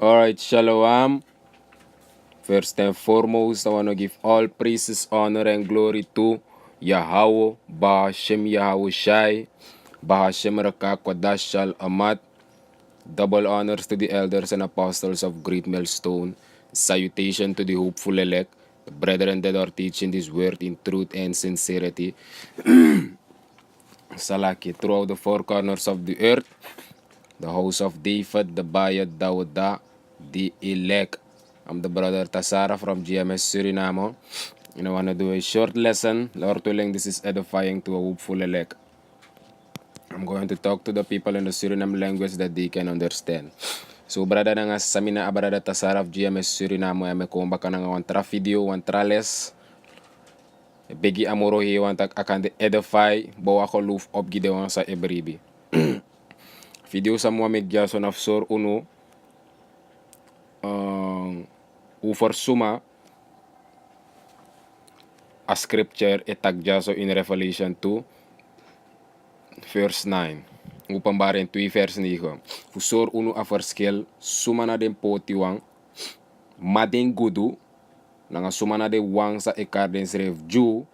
Alright, Shalom. First and foremost, I want to give all praises, honor, and glory to Yahweh, Bahashem Yahweh Shai, Bahashem Rakakwadas Shal Amat. Double honors to the elders and apostles of Great Millstone. Salutation to the hopeful elect, the brethren that are teaching this word in truth and sincerity. Salaki throughout the four corners of the earth, the house of David, the Bayad Dawda, the elect. I'm the brother Tasara from GMS Suriname. And I want to do a short lesson. Lord willing, this is edifying to a hopeful elect. I'm going to talk to the people in the Suriname language that they can understand. So, brother nga sa mina brother Tasara of GMS Suriname, ay may kumba ka nga wantra video, wantra les. Bigi amoro hi wantak akan de edify, bawa ko loof op gidewan sa ebribi. Video sa mga medyason of Sur Uno, ufor suma a scripture etagjaso in Revelation 2 verse 9 upang barin 2 verse niko usor uno a verschil suma na den potiwang madeng gudu nanga suma na de wang sa ekarden sref ju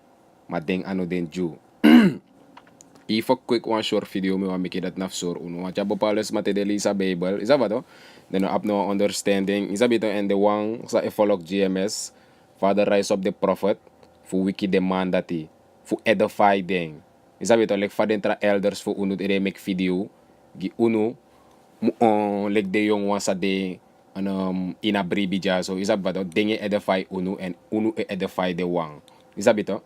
madeng ano den ju. If a quick one short video me wa mikidat na sor uno wa chabo pales matedeli sa Bible isa ba to then up no understanding isa bito and the wang sa efolog GMS father rise of the prophet fu wiki demandati fu edify den isa bito like fa dentra elders fu uno ere make video gi uno mu like de yung wan sa de inabribi ja so isa ba to denge edify uno and uno edify de wang isa bito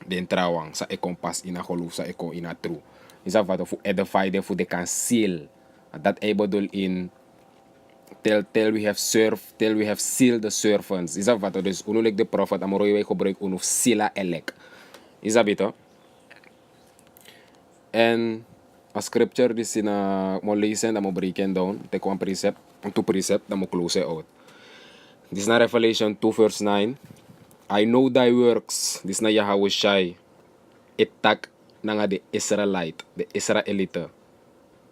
den trawang sa ekompas ina holu sa eko ina true isa vato fu edify de fu de kan seal that able in till we have served till we have sealed the servants isa vato dus uno like the prophet amoro iwe ko break uno sila elect isa bito and a scripture this in a mo listen mo breaking down take one precept two precept na mo close out this na Revelation 2 verse 9. I know thy works. This na Yahweh Shai. Itak na nga de Israelite, the Israelita.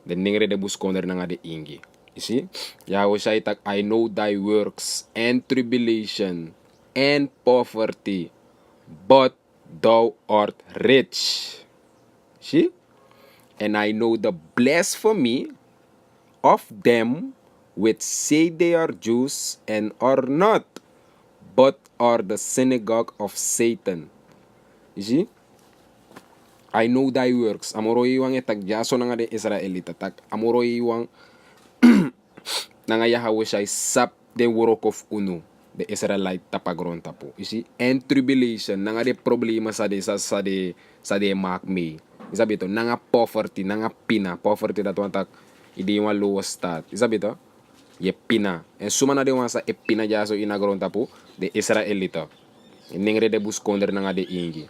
The ningre de buskonder na nga de Ingi. You see? Yahweh Shai itak, I know thy works and tribulation and poverty, but thou art rich. See? And I know the blasphemy of them which say they are Jews and are not, but are the synagogue of Satan. You see? I know thy works. Amoro iwang etagyaso na nga de Israelita. Tak amoro iwang na nga Yahweh siya sap de work of uno. The Israelite tapagron tapo. You see? And tribulation. Na nga de problema sa de mak me. Isa bito. Na nga poverty. Na nga pina. Poverty datu tak idi yung lowest stat. Isa bito? Ye pina. En suma na de wan sa epina jaso inagron tapo de Israelita. Ningre de buskonder na nga de ingi.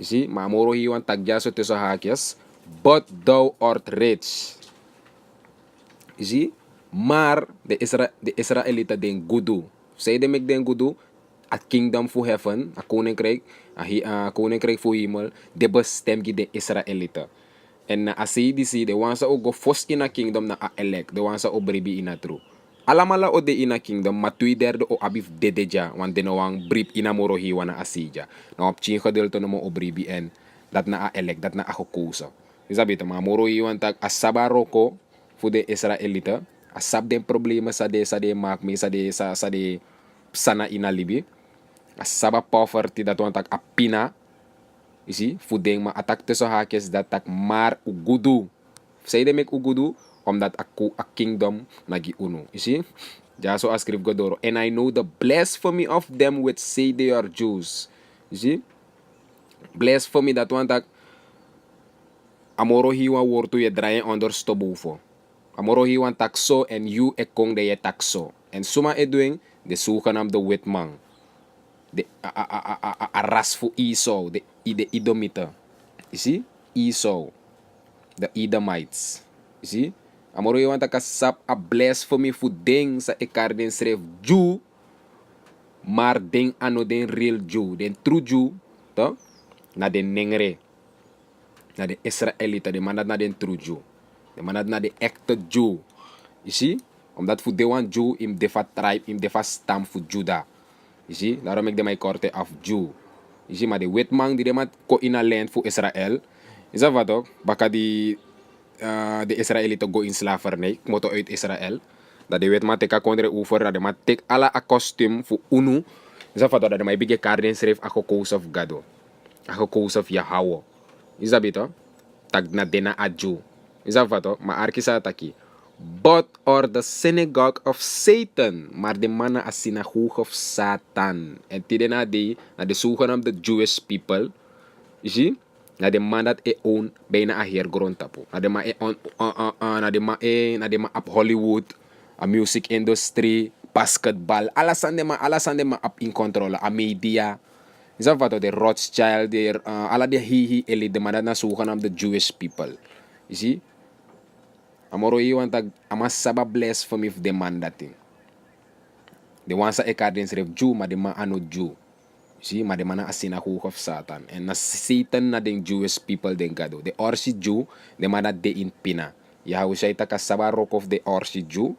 You see, maamoro hiwan tagjaso te sa hakias, but thou art rich. You see, mar de Israelita den gudu. Say de meg den gudu at kingdom fu heaven, a koninkrijk, a koninkrijk fu himel, de bestem gi de Israelita. En na asi disi de wansa o go fos in a kingdom na a elect, de wansa o bribi in a true. Alamala o de ina kingdom matui derde o abif dedeja wan de nawang brief ina morohi wana asija na opchin kadel to no mo obribi en dat na a elect dat na ako kusa isabi to mga morohi wan tag asabaro ko fu de Israelita asab den problema sa de makmi sa de sana ina libi asaba poverty dat wan tag apina isi fu den ma atak te so hakes dat tak mar ugudu say de mek ugudu omdat aku a kingdom nagi uno. You see? Jaso ascribe godoro. And I know the blasphemy of them which say they are Jews. You see? Blasphemy dat one tak amoro hiwa wortu ye draien onder stobufo. Amoro hiwa takso and you ekong de ye takso. And suma doing de sukanam de witmang. De a rasfu Esau, de Edomita. You see? Esau. The Edomites. You see? Amoro iwan ta kasap a blasphemy fu ding sa ekarden sref Jew mar ding ano den real Jew den true Jew to na den nengre na den Israelita de manad na den true Jew de manad na den acted Jew you see Omdat voor de one Jew, im defa tribe, im defa stam voor Juda. Je ziet, daarom ik de mij korte af Jew. Je ziet, maar de witman die de mat ko in een land voor Israël. Is dat wat ook? Baka die de Israëlieten go in slavernij, moto uit Israël. Dat de witman teka kondre over, dat de mat tek alla a kostuum voor UNO. Is dat wat dat de mij bige kaarten schreef a gekoos of Gado. A gekoos of Yahweh. Is dat beter? Tak na dena a Jew. Is dat wat ook? Maar arkisa taki. But or the synagogue of Satan. Maar de mannen a synagogue of Satan. En tiden na de zogenaamde Jewish people. Je ziet? Na de man dat own bijna a heergrond tapo. Na de ma op Hollywood, a music industry, basketball, alles aan de ma op in controle, a media. Is dat wat de Rothschild, alle de hihi elite, de man dat na zogenaamde Jewish people. Je ziet? Amoro je want ama saba bless for me de man dat thing. De wansa ekadens ref Jew, maar de man ano Jew. Zie, maar de man na synagogue of Satan. En na Satan na den Jewish people den gado. De orsi Jew, de man dat de in pina. Ya hou siya taka saba rock of de orsi Jew.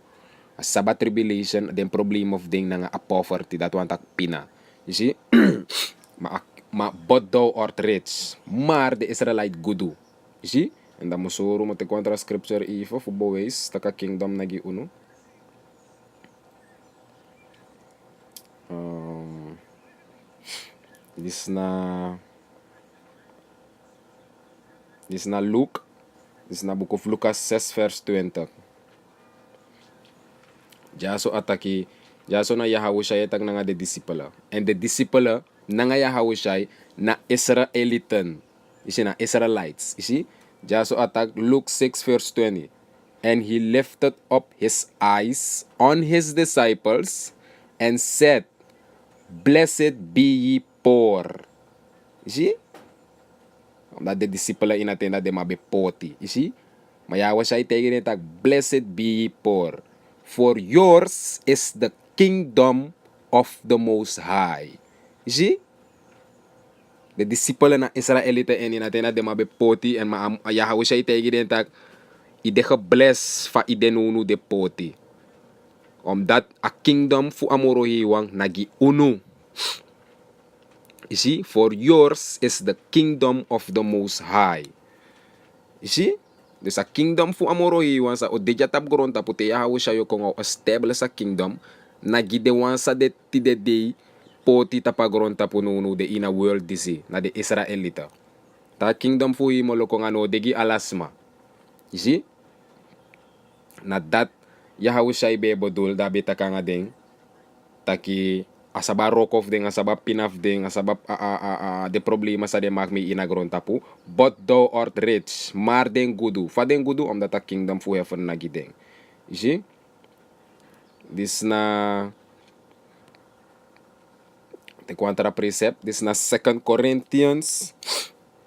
A saba tribulation, den problem of den nga a poverty, dat want tak pina. You see? ma but thou art rich. Maar de Israelite gudu. You see? En dan musoro mo te kontra scripture ifo for boys taka kingdom nagi uno. This na Luke. This na book of Lucas 6 verse 20. Jaso ataki, jaso na Yahushua tag nga de disciples. And the disciples na nga Yahushua na Israelitan. Isi na Israelites. Isi? Jaso attack Luke 6 verse 20. And he lifted up his eyes on his disciples and said, Blessed be ye poor. Isi? Omdat de disciples inatin na de mabe poti. Isi? Mayawa siya itigin tag, Blessed be ye poor. For yours is the kingdom of the Most High. Isi? De disciples na Israelite en inatin na de mabe poti en mayawa siya itigin tag, ide gebless fa ide nunu de poti. Omdat a kingdom fu amorohiwang nagi unu. You see, for yours is the kingdom of the Most High. You see? Dus a kingdom fu amorohiwang sa odeja tab gronta puti ya hawo siya yo kung establish a kingdom nagi de wansa de tide de poti tapagronta pu nunu de ina world disi na de Israelita. Ta kingdom fu himolo kung ano degi alasma. You see? Na dat Yahushua bebodul dabi taka nga ding taki asaba rokov ding asaba pinaf ding asaba de problema sa de mak mi inagron tapu but thou art rich mar den gudu fa den gudu om data kingdom fu heaven na gideng. You see? This na the contra precept, this na 2 Corinthians.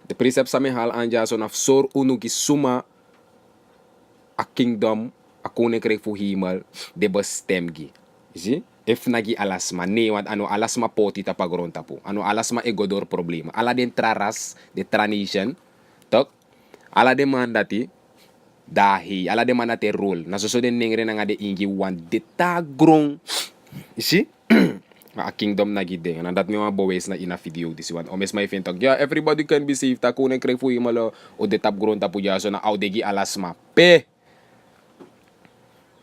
The precept sa mi hal anja so na sor unu gisuma a kingdom ako ne krek fu himal de bestemgi. Zie? If nagi alasma ne want ano alasma poti tapagron tapu. Ano alasma egodor problema. Ala den traras de transition tok ala de mandati dahi ala de mandate rule. Nasuso den nengre nga de ingi wan de tagron. Zie? A kingdom nagi den. And that mi mga boys na ina video this one. O mes may fin tok. Yeah, everybody can be saved. Ako ne krek fu himal o de tapgron tapu jaso na audegi alasma. Pe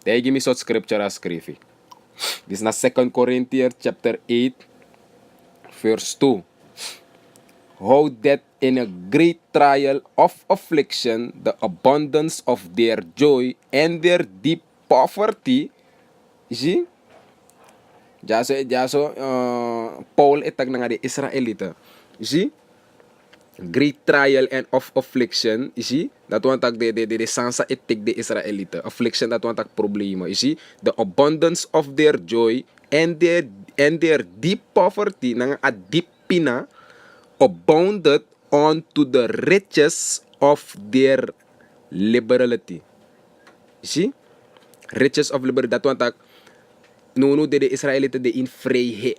they give me such scripture as scrifi. This is na 2 Corinthians chapter 8 verse 2. How that in a great trial of affliction the abundance of their joy and their deep poverty. You see? Jaso Paul etag na nga di Israelita. You see? Great trial and of affliction, you see? Dat want tak de sansa etik de Israelita. Affliction dat want tak problema, you see? The abundance of their joy and their deep poverty nang a deep pina abounded onto the riches of their liberality. You see? Riches of liberality dat want tak nuno de Israelita de in vrij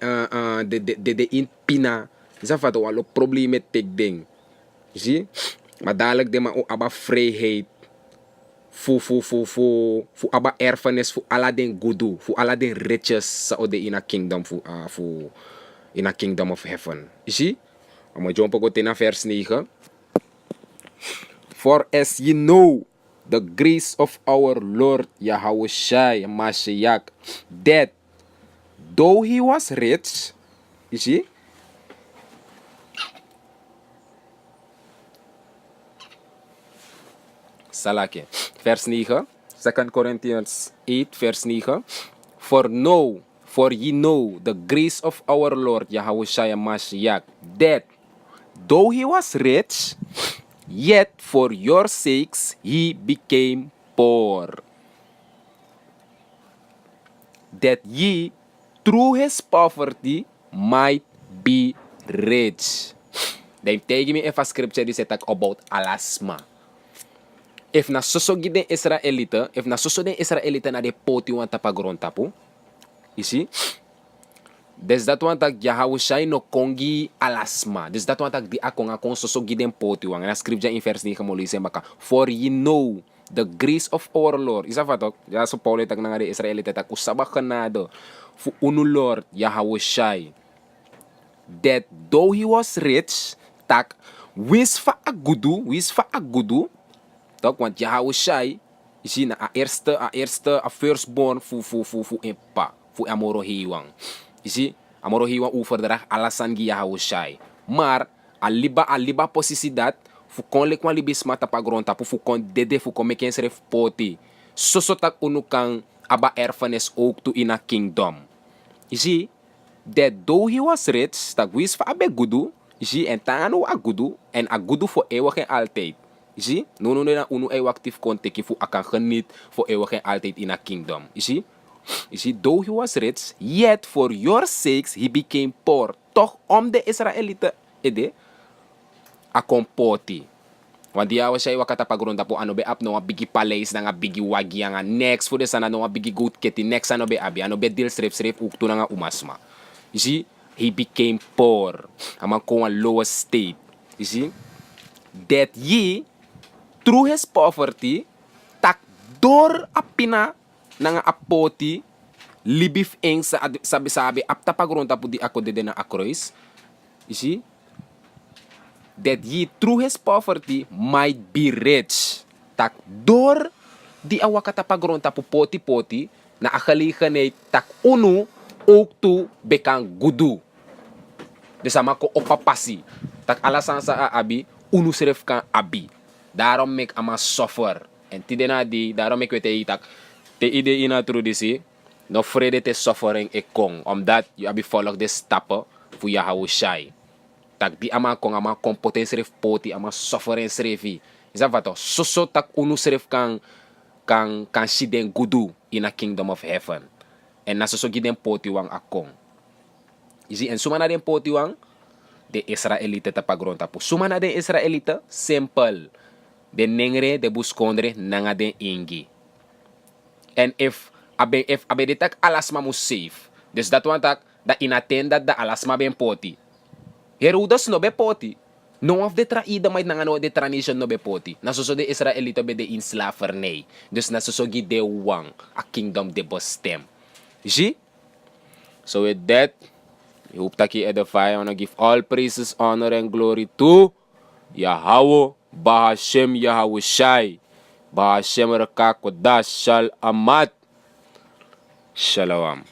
de in pina. Isa fato walo probleme tek ding. You see? Madalag de ma o aba vrijheid. fu aba erfenis fu ala den gudu, fu ala den riches sa ode in a kingdom fu in a kingdom of heaven. You see? Amo jump go na vers 9. For as ye know the grace of our Lord Yahushua Mashiach, that though he was rich, you see? Salake. Vers 9. 2 Corinthians 8, vers 9. For ye know the grace of our Lord Yahushua Mashiach, that though he was rich, yet for your sakes he became poor, that ye through his poverty might be rich. Then take me if a scripture is talk about alasma. If na sosogi den Israelita, if na soso den Israelita na de poti wan tapagron tapu, you see? Des dat wan tak Yahushua no kongi alasma. Des dat wan tak di akong sosogi den poti wan. Na scripture in vers 9 mo lisen baka. For ye know the grace of our Lord. Isa fatok, ya so Paulo tak na nga de Israelita tak usaba kanado fu unu Lord Yahushua, that though he was rich, tak wis fa agudu, tak want Yahushua is in a firstborn fu empa, fu amoro hiwang. Isi amoro hiwang uverdrag alasan gi Yahushua. Maar aliba posisi dat fu kon lekwan libis mata pagron tapu fu kon dede fu kon meken seref poti. Soso tak unu kang aba erfenis ook to in a kingdom. Isi that though he was rich, tak wis fa abe gudu, isi en tano agudu en agudu for eeuwig en altijd. You see? No na unu ay actief kon teki fu akan geniet voor eeuwig en altijd in a kingdom. You see? You see, though he was rich, yet for your sakes he became poor. Toch om de Israëlieten ede akon poti. Want die was siya wakata pagronda po ano be ap no bigi palace na nga bigi wagi nga next for the sana no bigi goat keti next ano be abi ano be deal strip ukto na nga umasma. You see? He became poor. Amang kung a lowest state. You see? That ye through his poverty, tak door apina nanga apoti libif eng sa sabi apta pagronta po di ako dede na akrois. You see? That ye through his poverty might be rich. Tak door di awakata pagronta po poti na akalikanay tak unu ook tu bekang gudu. De sama ko opapasi. Tak alasan sa abi unu seref kan abi. Daarom mek ama suffer. En tide na di, daarom mek we te itak. Te ide ina trudisi, no vrede te suffering e kong. Omdat you abi volg de stappen fu Yahushua. Tak di ama kong ama kompoten seref poti, ama suffering serefi. Isa vato, soso tak unu seref kan shiden gudu in a kingdom of heaven. En na soso giden poti wang akong. Isi en suma na den poti wang, de Israelite tapagron tapu. Suma na den Israelite, simple. De nengre de buskondre nanga den ingi. En if abe de tak alasma mu safe. Dus dat want tak da inatenda da alasma ben poti. Herudas no be poti. No of de traida may nanga no de transition no be poti. Nasuso de Israelito be de in slavernij. Dus nasuso gi de wang a kingdom de bostem. You see? So with that, I hope that you edify. I want to give all praises, honor, and glory to Yahweh, Bahashem Yahushai, Bahashem Rakakodash Shal Amat. Shalom.